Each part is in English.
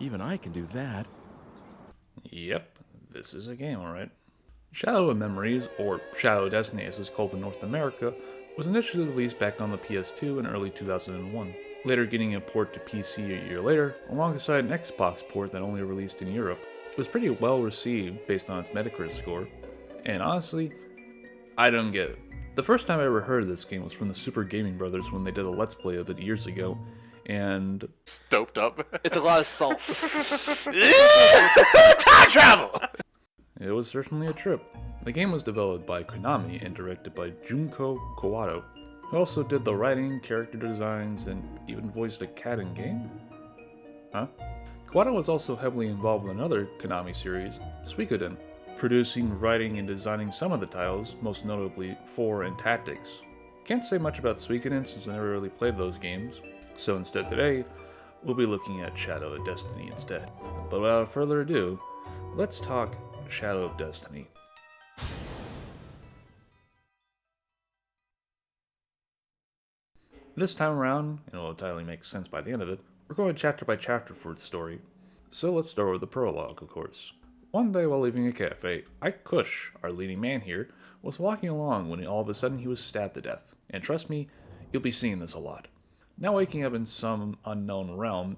Even I can do that. Yep, this is a game, alright. Shadow of Memories, or Shadow of Destiny as it's called in North America, was initially released back on the PS2 in early 2001, later getting a port to PC a year later, alongside an Xbox port that only released in Europe. It was pretty well received based on its Metacritic score, and honestly, I don't get it. The first time I ever heard of this game was from the Super Gaming Brothers when they did a Let's Play of it years ago, and Doped up. It's a lot of salt. Time travel! it was certainly a trip. The game was developed by Konami and directed by Junko Kawato, who also did the writing, character designs, and even voiced a cat in game? Huh? Kawato was also heavily involved in another Konami series, Suikoden, producing, writing, and designing some of the titles, most notably 4 and Tactics. Can't say much about Suikoden since I never really played those games, so instead today, we'll be looking at Shadow of Destiny instead. But without further ado, let's talk Shadow of Destiny. This time around, and it'll entirely make sense by the end of it, we're going chapter by chapter for its story. So let's start with the prologue, of course. One day while leaving a cafe, Ike Kush, our leading man here, was walking along when all of a sudden he was stabbed to death. And trust me, you'll be seeing this a lot. Now waking up in some unknown realm,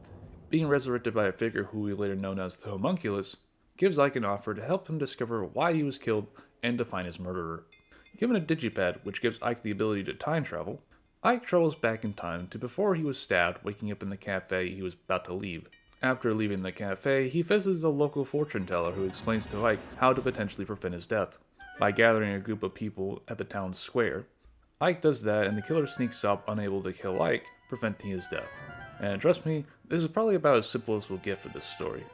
being resurrected by a figure who we later known as the Homunculus, gives Ike an offer to help him discover why he was killed and to find his murderer. Given a digipad, which gives Ike the ability to time travel, Ike travels back in time to before he was stabbed waking up in the cafe he was about to leave. After leaving the cafe, he visits a local fortune teller who explains to Ike how to potentially prevent his death, by gathering a group of people at the town square. Ike does that and the killer sneaks up unable to kill Ike, preventing his death. And trust me, this is probably about as simple as we'll get for this story.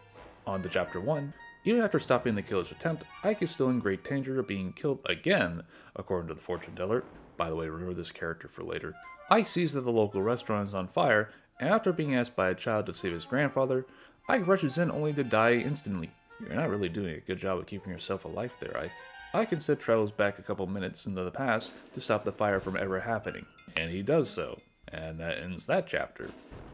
On to chapter 1. Even after stopping the killer's attempt, Ike is still in great danger of being killed again, according to the fortune teller. By the way, remember this character for later. Ike sees that the local restaurant is on fire, and after being asked by a child to save his grandfather, Ike rushes in only to die instantly. You're not really doing a good job of keeping yourself alive there, Ike. Ike instead travels back a couple minutes into the past to stop the fire from ever happening, and he does so, and that ends that chapter.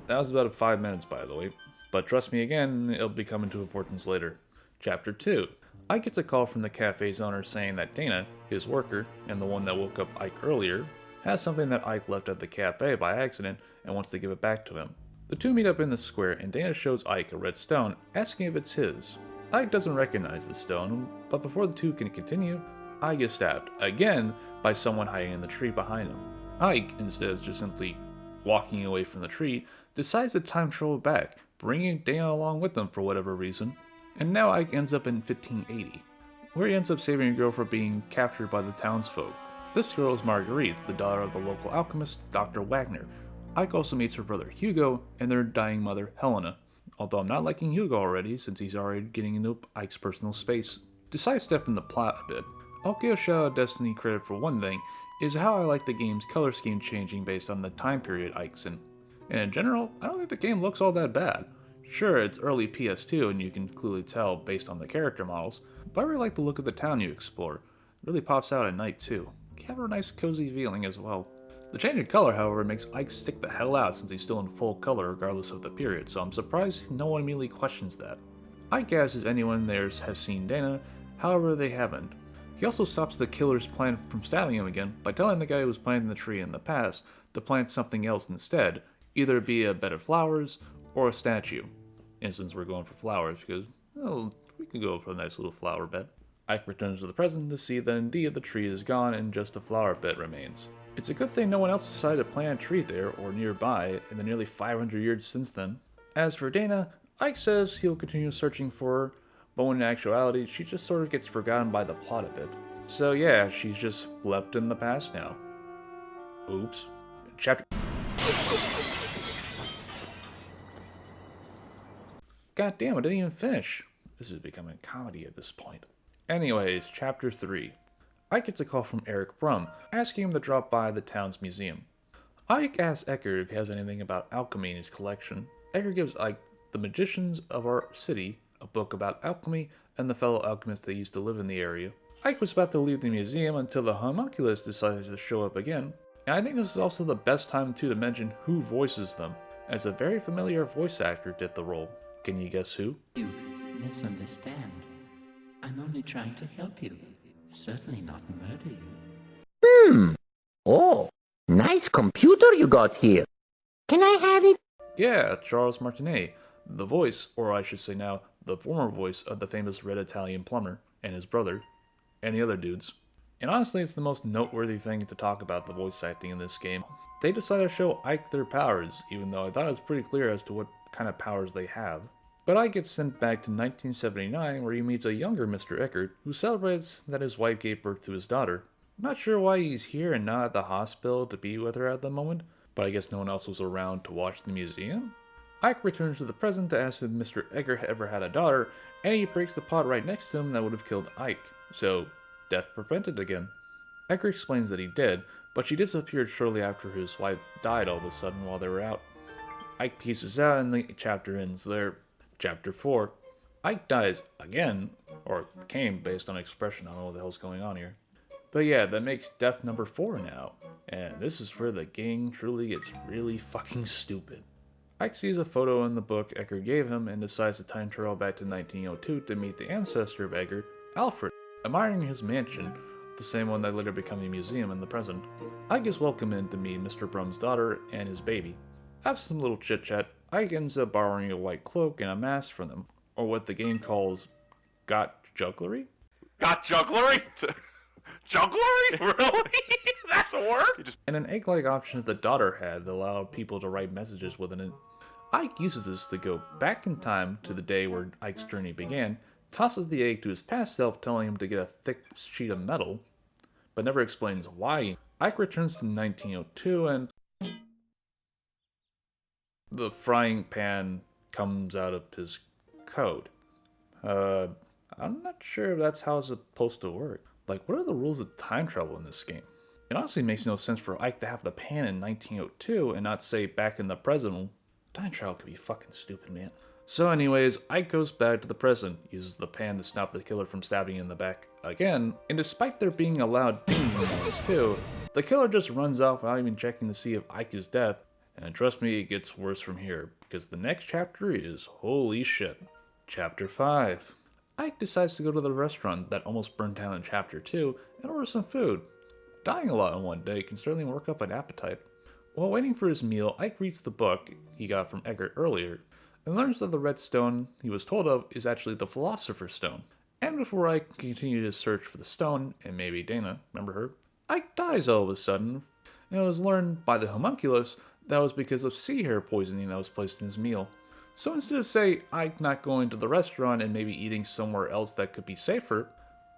That was about 5 minutes, by the way, but trust me again, it'll be coming to importance later. Chapter 2. Ike gets a call from the cafe's owner saying that Dayne, his worker, and the one that woke up Ike earlier, has something that Ike left at the cafe by accident and wants to give it back to him. The two meet up in the square and Dayne shows Ike a red stone, asking if it's his. Ike doesn't recognize the stone, but before the two can continue, Ike is stabbed, again, by someone hiding in the tree behind him. Ike, instead of just simply walking away from the tree, decides to time travel back, bringing Dayne along with them for whatever reason. And now Ike ends up in 1580, where he ends up saving a girl from being captured by the townsfolk. This girl is Marguerite, the daughter of the local alchemist, Dr. Wagner. Ike also meets her brother Hugo and their dying mother, Helena. Although I'm not liking Hugo already, since he's already getting into Ike's personal space. To sidestep in the plot a bit, I'll give Shadow of Destiny credit for one thing, is how I like the game's color scheme changing based on the time period Ike's in. And in general, I don't think the game looks all that bad. Sure, it's early PS2 and you can clearly tell based on the character models, but I really like the look of the town you explore. It really pops out at night too. It can have a nice cozy feeling as well. The change in color, however, makes Ike stick the hell out since he's still in full color regardless of the period, so I'm surprised no one immediately questions that. Ike asks if anyone there has seen Dayne, however they haven't. He also stops the killer's plan from stabbing him again by telling the guy who was planting the tree in the past to plant something else instead, either be a bed of flowers or a statue. Instance, we're going for flowers because, well, we can go for a nice little flower bed. Ike returns to the present to see that indeed the tree is gone and just a flower bed remains. It's a good thing no one else decided to plant a tree there or nearby in the nearly 500 years since then. As for Dayne, Ike says he'll continue searching for her, but when in actuality, she just sort of gets forgotten by the plot a bit. So yeah, she's just left in the past now. Oops. Chapter... God damn, I didn't even finish. This is becoming a comedy at this point. Anyways, Chapter 3. Ike gets a call from Eric Brum, asking him to drop by the town's museum. Ike asks Ecker if he has anything about alchemy in his collection. Ecker gives Ike The Magicians of Our City, a book about alchemy and the fellow alchemists that used to live in the area. Ike was about to leave the museum until the homunculus decided to show up again, and I think this is also the best time too to mention who voices them. as a very familiar voice actor did the role. Can you guess who? You misunderstand. I'm only trying to help you. Certainly not murder you. Oh, nice computer you got here. Can I have it? Yeah, Charles Martinet, the voice, or I should say now, the former voice of the famous Red Italian plumber, and his brother, and the other dudes. And honestly, it's the most noteworthy thing to talk about the voice acting in this game. They decided to show Ike their powers, even though I thought it was pretty clear as to what kind of powers they have. But Ike gets sent back to 1979 where he meets a younger Mr. Eckert who celebrates that his wife gave birth to his daughter. Not sure why he's here and not at the hospital to be with her at the moment, but I guess no one else was around to watch the museum. Ike returns to the present to ask if Mr. Eckert ever had a daughter, and he breaks the pot right next to him that would have killed Ike, so death prevented again. Eckert explains that he did, but she disappeared shortly after his wife died all of a sudden while they were out. Ike pieces out and the chapter ends there. Chapter 4. Ike dies again, or came based on expression. I don't know what the hell's going on here. But yeah, that makes death number 4 now. And this is where the game truly gets really fucking stupid. Ike sees a photo in the book Eckert gave him and decides to time travel back to 1902 to meet the ancestor of Eckert, Alfred, admiring his mansion, the same one that later became a museum in the present. Ike is welcomed in to meet Mr. Brum's daughter and his baby. After some little chit chat, Ike ends up borrowing a white cloak and a mask from them, or what the game calls got jugglery? Got jugglery? Jugglery? Really? That's a word? And an egg-like option that the daughter had that allowed people to write messages within it. Ike uses this to go back in time to the day where Ike's journey began, tosses the egg to his past self telling him to get a thick sheet of metal, but never explains why. Ike returns to 1902 and the frying pan comes out of his coat. I'm not sure if that's how it's supposed to work. Like, what are the rules of time travel in this game? It honestly makes no sense for Ike to have the pan in 1902 and not say back in the present. Time travel could be fucking stupid, man. So anyways, Ike goes back to the present, uses the pan to stop the killer from stabbing in the back again, and despite there being a loud ding noise too, the killer just runs off without even checking to see if Ike is dead. And trust me, it gets worse from here, because the next chapter is holy shit. Chapter 5. Ike decides to go to the restaurant that almost burned down in Chapter 2 and order some food. Dying a lot in one day can certainly work up an appetite. While waiting for his meal, Ike reads the book he got from Eckert earlier, and learns that the red stone he was told of is actually the Philosopher's Stone. And before Ike can continue his search for the stone, and maybe Dayne, remember her, Ike dies all of a sudden, and it was learned by the homunculus that was because of sea hair poisoning that was placed in his meal. So instead of say Ike not going to the restaurant and maybe eating somewhere else that could be safer,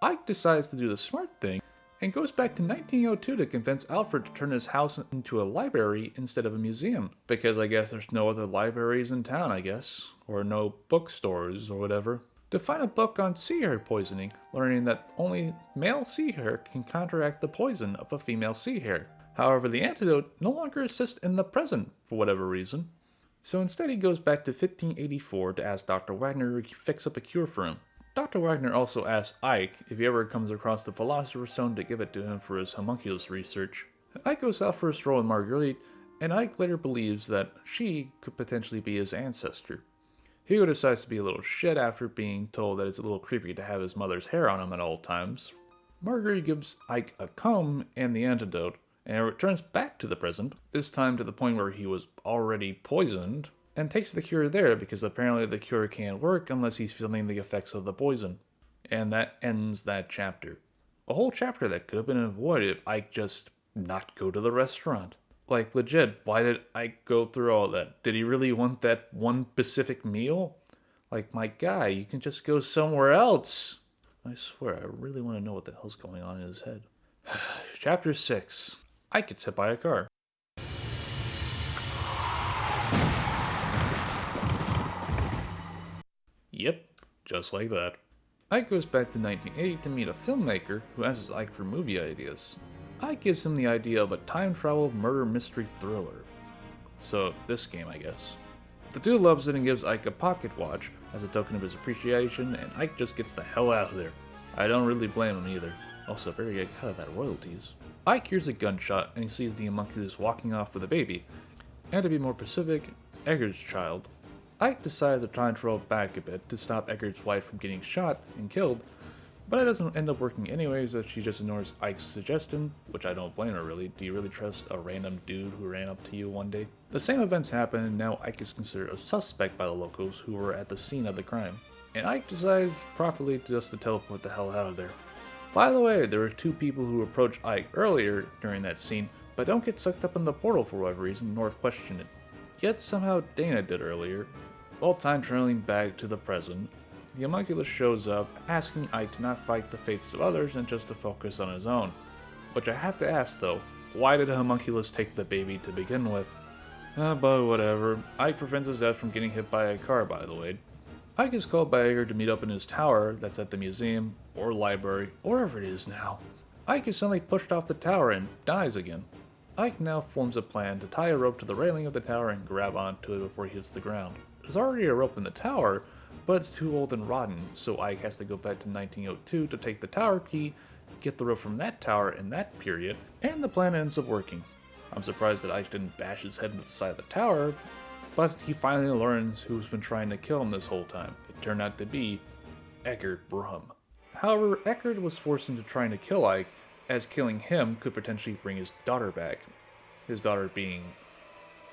Ike decides to do the smart thing and goes back to 1902 to convince Alfred to turn his house into a library instead of a museum. Because I guess there's no other libraries in town, I guess. Or no bookstores or whatever. To find a book on sea hair poisoning, learning that only male sea hair can counteract the poison of a female sea hair. However, the antidote no longer exists in the present for whatever reason. So instead he goes back to 1584 to ask Dr. Wagner to fix up a cure for him. Dr. Wagner also asks Ike if he ever comes across the Philosopher's Stone to give it to him for his homunculus research. Ike goes out for a stroll with Marguerite, and Ike later believes that she could potentially be his ancestor. Hugo decides to be a little shit after being told that it's a little creepy to have his mother's hair on him at all times. Marguerite gives Ike a comb and the antidote, and it returns back to the present, this time to the point where he was already poisoned, and takes the cure there because apparently the cure can't work unless he's feeling the effects of the poison. And that ends that chapter. A whole chapter that could have been avoided if Ike just not go to the restaurant. Like legit, why did Ike go through all that? Did he really want that one specific meal? Like, my guy, you can just go somewhere else. I swear, I really want to know what the hell's going on in his head. Chapter 6. Ike gets hit by a car. Yep, just like that. Ike goes back to 1980 to meet a filmmaker who asks Ike for movie ideas. Ike gives him the idea of a time travel murder mystery thriller. So, this game, I guess. The dude loves it and gives Ike a pocket watch as a token of his appreciation, and Ike just gets the hell out of there. I don't really blame him either. Also, better get cut of that royalties. Ike hears a gunshot and he sees the homunculus walking off with a baby. And to be more specific, Edgar's child. Ike decided to try and troll back a bit to stop Edgar's wife from getting shot and killed, but it doesn't end up working anyways as she just ignores Ike's suggestion, which I don't blame her really. Do you really trust a random dude who ran up to you one day? The same events happen and now Ike is considered a suspect by the locals who were at the scene of the crime. And Ike decides properly just to teleport the hell out of there. By the way, there were two people who approached Ike earlier during that scene, but don't get sucked up in the portal for whatever reason nor question it. Yet somehow Dayne did earlier. While time traveling back to the present, the homunculus shows up, asking Ike to not fight the fates of others and just to focus on his own. Which I have to ask though, why did the homunculus take the baby to begin with? But whatever. Ike prevents his dad from getting hit by a car, by the way. Ike is called by Edgar to meet up in his tower that's at the museum, or library, or wherever it is now. Ike is suddenly pushed off the tower and dies again. Ike now forms a plan to tie a rope to the railing of the tower and grab onto it before he hits the ground. There's already a rope in the tower, but it's too old and rotten, so Ike has to go back to 1902 to take the tower key, get the rope from that tower in that period, and the plan ends up working. I'm surprised that Ike didn't bash his head into the side of the tower, but he finally learns who's been trying to kill him this whole time. It turned out to be Eckert Brum. However, Eckert was forced into trying to kill Ike, as killing him could potentially bring his daughter back. His daughter being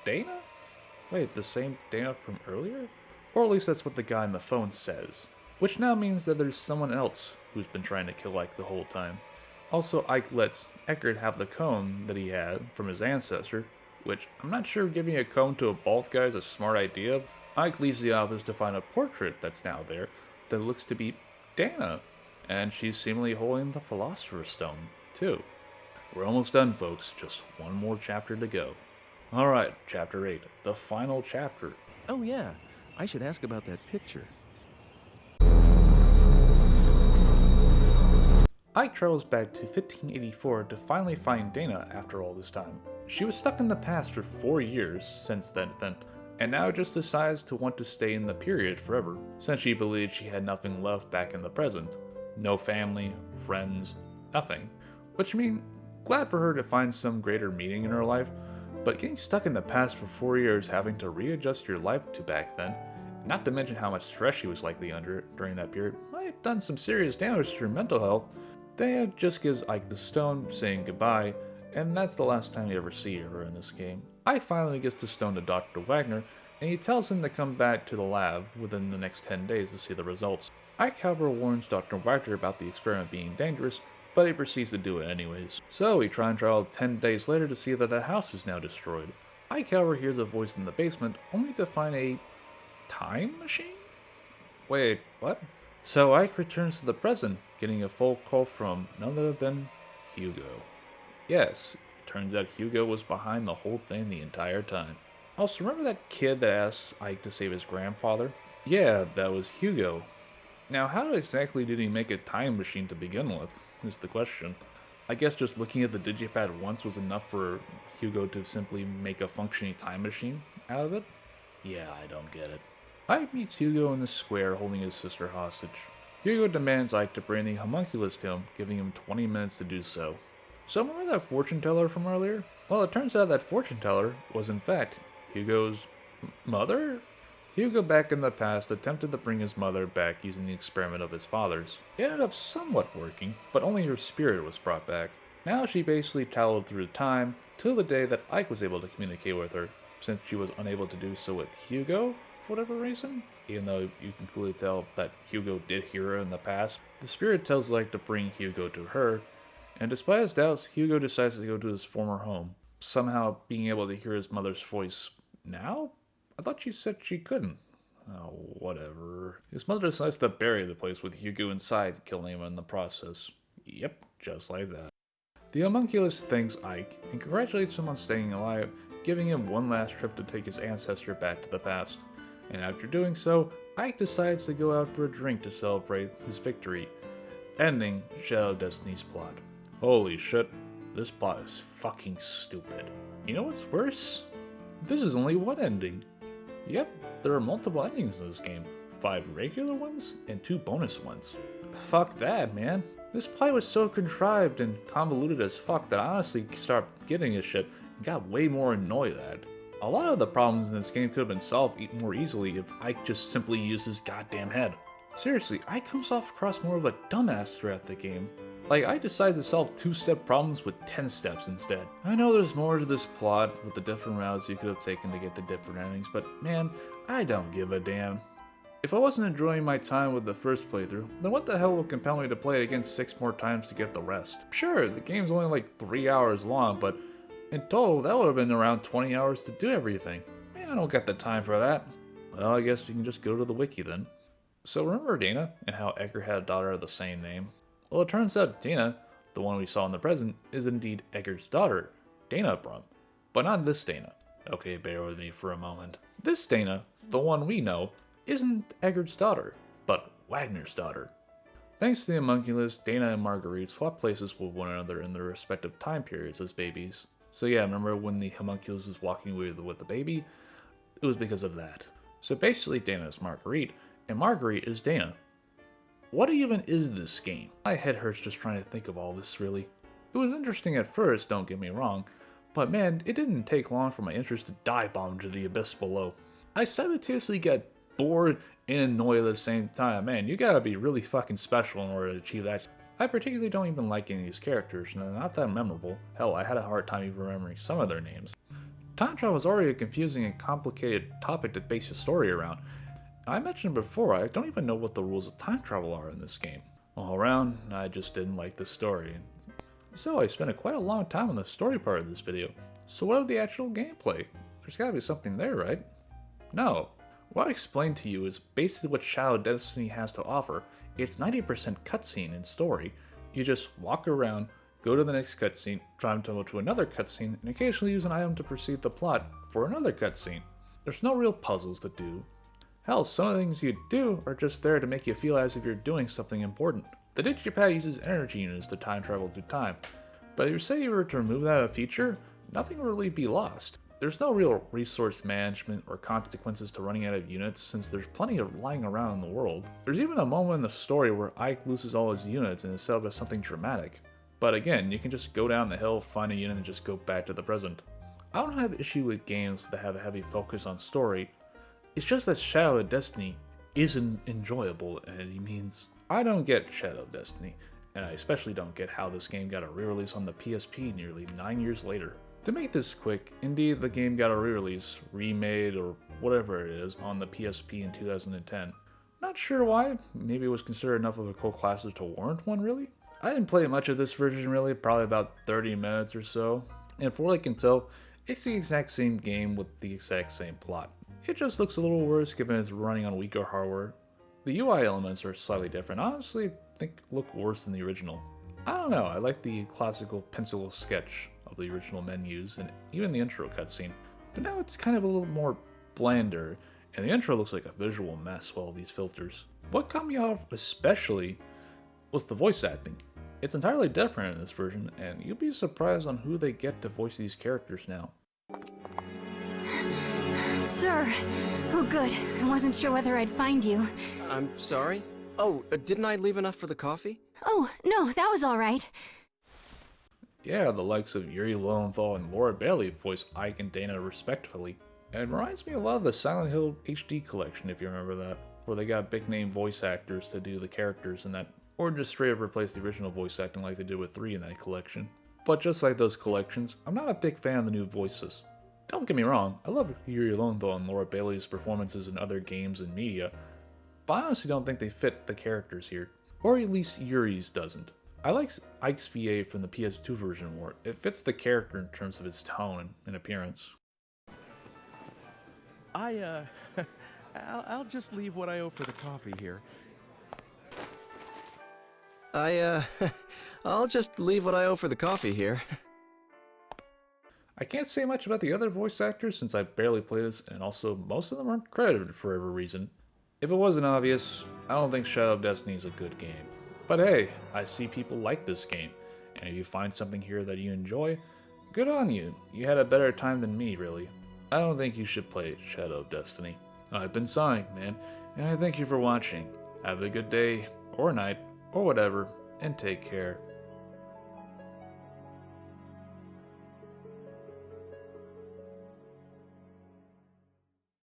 Dayne? Wait, the same Dayne from earlier? Or at least that's what the guy on the phone says. Which now means that there's someone else who's been trying to kill Ike the whole time. Also, Ike lets Eckert have the cone that he had from his ancestor, which I'm not sure giving a cone to a bald guy is a smart idea. Ike leaves the office to find a portrait that's now there that looks to be Dayne, and she's seemingly holding the Philosopher's Stone, too. We're almost done, folks. Just one more chapter to go. Alright, Chapter 8, the final chapter. Oh yeah, I should ask about that picture. Ike travels back to 1584 to finally find Dayne after all this time. She was stuck in the past for 4 years since that event, and now just decides to want to stay in the period forever, since she believed she had nothing left back in the present. No family, friends, nothing. Which means, glad for her to find some greater meaning in her life, but getting stuck in the past for 4 years having to readjust your life to back then, not to mention how much stress she was likely under during that period, might have done some serious damage to her mental health. Dayne just gives Ike the stone, saying goodbye, and that's the last time you ever see her in this game. Ike finally gets the stone to Dr. Wagner, and he tells him to come back to the lab within the next 10 days to see the results. Ike, however, warns Dr. Wagner about the experiment being dangerous, but he proceeds to do it anyways. So he tries and travel 10 days later to see that the house is now destroyed. Ike, however, hears a voice in the basement, only to find a time machine? Wait, what? So Ike returns to the present, getting a phone call from none other than Hugo. Yes, it turns out Hugo was behind the whole thing the entire time. Also, remember that kid that asked Ike to save his grandfather? Yeah, that was Hugo. Now, how exactly did he make a time machine to begin with, is the question. I guess just looking at the digipad once was enough for Hugo to simply make a functioning time machine out of it? Yeah, I don't get it. Ike meets Hugo in the square holding his sister hostage. Hugo demands Ike to bring the homunculus to him, giving him 20 minutes to do so. So remember that fortune teller from earlier? Well, it turns out that fortune teller was in fact Hugo's mother? Hugo, back in the past, attempted to bring his mother back using the experiment of his father's. It ended up somewhat working, but only her spirit was brought back. Now she basically traveled through time till the day that Ike was able to communicate with her, since she was unable to do so with Hugo, for whatever reason. Even though you can clearly tell that Hugo did hear her in the past, the spirit tells Ike to bring Hugo to her, and despite his doubts, Hugo decides to go to his former home, somehow being able to hear his mother's voice now? I thought she said she couldn't. Oh, whatever. His mother decides to bury the place with Hugo inside, killing him in the process. Yep, just like that. The homunculus thanks Ike and congratulates him on staying alive, giving him one last trip to take his ancestor back to the past. And after doing so, Ike decides to go out for a drink to celebrate his victory, ending Shadow Destiny's plot. Holy shit, this plot is fucking stupid. You know what's worse? This is only one ending. Yep, there are multiple endings in this game. 5 regular ones and 2 bonus ones. Fuck that, man. This plot was so contrived and convoluted as fuck that I honestly stopped getting this shit and got way more annoyed at it. A lot of the problems in this game could have been solved more easily if Ike just simply used his goddamn head. Seriously, Ike comes off across more of a dumbass throughout the game. Like, Ike decides to solve 2-step problems with 10 steps instead. I know there's more to this plot with the different routes you could have taken to get the different endings, but man, I don't give a damn. If I wasn't enjoying my time with the first playthrough, then what the hell would compel me to play it again 6 more times to get the rest? Sure, the game's only like 3 hours long, but in total, that would have been around 20 hours to do everything. Man, I don't got the time for that. Well, I guess we can just go to the wiki then. So remember Dana and how Edgar had a daughter of the same name? Well, it turns out Dana, the one we saw in the present, is indeed Edgar's daughter, Dana Brum. But not this Dana. Okay, bear with me for a moment. This Dana, the one we know, isn't Edgar's daughter, but Wagner's daughter. Thanks to the homunculus, Dana and Marguerite swapped places with one another in their respective time periods as babies. So yeah, remember when the homunculus was walking with the baby? It was because of that. So basically Dana is Marguerite, and Marguerite is Dana. What even is this game? My head hurts just trying to think of all this, really. It was interesting at first, don't get me wrong, but man, it didn't take long for my interest to dive bomb to the abyss below. I simultaneously get bored and annoyed at the same time. Man, you gotta be really fucking special in order to achieve that. I particularly don't even like any of these characters, and they're not that memorable. Hell, I had a hard time even remembering some of their names. Time travel is already a confusing and complicated topic to base your story around. I mentioned before, I don't even know what the rules of time travel are in this game. All around, I just didn't like the story. So I spent quite a long time on the story part of this video. So what of the actual gameplay? There's gotta be something there, right? No. What I explained to you is basically what Shadow Destiny has to offer. It's 90% cutscene and story. You just walk around, go to the next cutscene, try to go to another cutscene, and occasionally use an item to proceed the plot for another cutscene. There's no real puzzles to do. Hell, some of the things you do are just there to make you feel as if you're doing something important. The digipad uses energy units to time travel through time, but if you say you were to remove that feature, nothing will really be lost. There's no real resource management or consequences to running out of units since there's plenty of lying around in the world. There's even a moment in the story where Ike loses all his units and is set up as something dramatic. But again, you can just go down the hill, find a unit, and just go back to the present. I don't have issue with games that have a heavy focus on story. It's just that Shadow of Destiny isn't enjoyable in any means. I don't get Shadow of Destiny, and I especially don't get how this game got a re-release on the PSP nearly 9 years later. To make this quick, indeed the game got a re-release, remade, or whatever it is, on the PSP in 2010. Not sure why, maybe it was considered enough of a cult classic to warrant one really? I didn't play much of this version really, probably about 30 minutes or so, and for what I can tell, it's the exact same game with the exact same plot. It just looks a little worse given it's running on weaker hardware. The UI elements are slightly different, honestly I think look worse than the original. I don't know, I like the classical pencil sketch of the original menus and even the intro cutscene, but now it's kind of a little more blander, and the intro looks like a visual mess with all these filters. What caught me off especially was the voice acting. It's entirely different in this version, and you'll be surprised on who they get to voice these characters now. Sir! Oh good, I wasn't sure whether I'd find you. I'm sorry? Oh, didn't I leave enough for the coffee? Oh, no, that was alright. Yeah, the likes of Yuri Lowenthal and Laura Bailey voice Ike and Dana respectively. And it reminds me a lot of the Silent Hill HD collection, if you remember that, where they got big name voice actors to do the characters in that, or just straight up replace the original voice acting like they did with 3 in that collection. But just like those collections, I'm not a big fan of the new voices. Don't get me wrong, I love Yuri Lowenthal and Laura Bailey's performances in other games and media, but I honestly don't think they fit the characters here. Or at least Yuri's doesn't. I like Ike's VA from the PS2 version more. It fits the character in terms of its tone and appearance. I'll just leave what I owe for the coffee here. I'll just leave what I owe for the coffee here. I can't say much about the other voice actors since I barely played this, and also most of them aren't credited for every reason. If it wasn't obvious, I don't think Shadow of Destiny is a good game. But hey, I see people like this game, and if you find something here that you enjoy, good on you. You had a better time than me, really. I don't think you should play Shadow of Destiny. I've been Sonic, man, and I thank you for watching. Have a good day, or night, or whatever, and take care.